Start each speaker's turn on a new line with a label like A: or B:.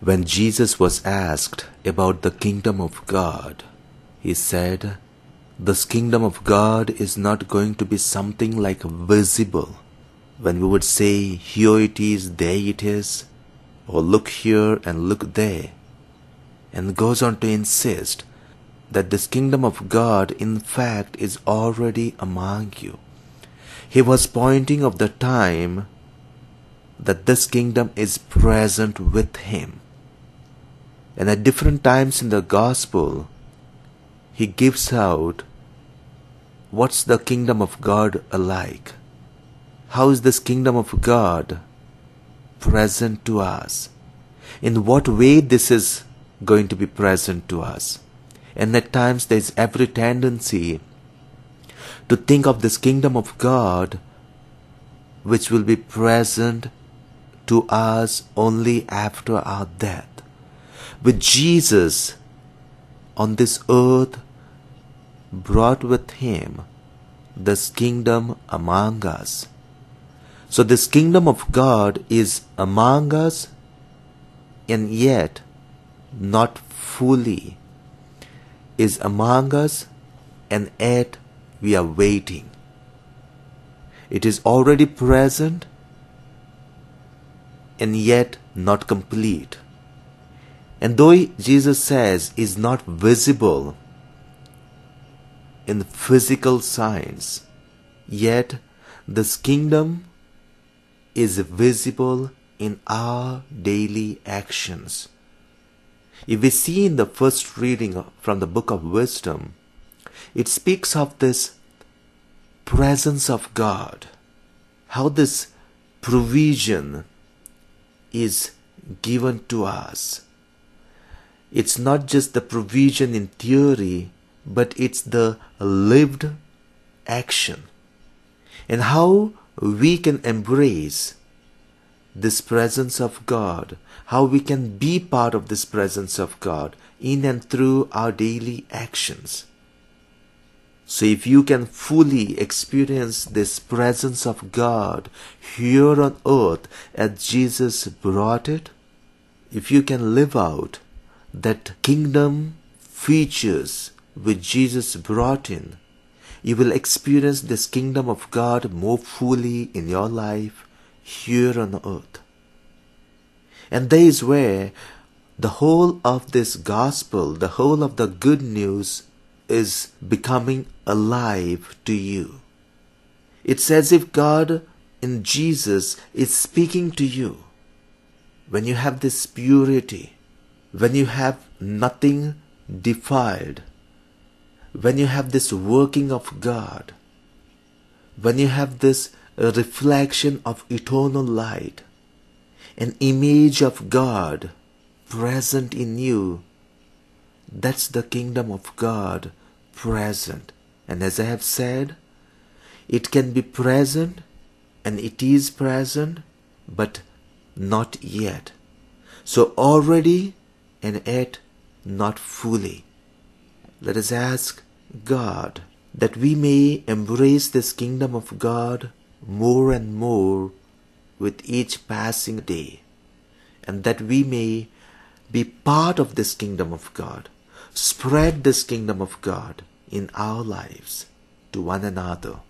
A: When Jesus was asked about the kingdom of God, he said, "This kingdom of God is not going to be something like visible. When we would say, here it is, there it is, or look here and look there," and goes on to insist that this kingdom of God in fact is already among you. He was pointing of the time that this kingdom is present with him. And at different times in the gospel, he gives out what's the kingdom of God alike. How is this kingdom of God present to us? In what way this is going to be present to us? And at times there is every tendency to think of this kingdom of God which will be present to us only after our death. With Jesus on this earth brought with him this kingdom among us. So this kingdom of God is among us and yet not fully, is among us and yet we are waiting. It is already present and yet not complete. And though Jesus says is not visible in physical signs, yet this kingdom is visible in our daily actions. If we see in the first reading from the book of wisdom, it speaks of this presence of God, how this provision is given to us. It's not just the provision in theory, but it's the lived action. And how we can embrace this presence of God, how we can be part of this presence of God in and through our daily actions. So if you can fully experience this presence of God here on earth as Jesus brought it, if you can live out that kingdom features which Jesus brought in, you will experience this kingdom of God more fully in your life here on earth. And there is where the whole of this gospel, the whole of the good news is becoming alive to you. It's as if God in Jesus is speaking to you. When you have this purity, when you have nothing defiled, when you have this working of God, when you have this reflection of eternal light, an image of God present in you, that's the kingdom of God present. And as I have said, it can be present and it is present, but not yet. So already and yet not fully. Let us ask God that we may embrace this kingdom of God more and more with each passing day, and that we may be part of this kingdom of God, spread this kingdom of God in our lives to one another.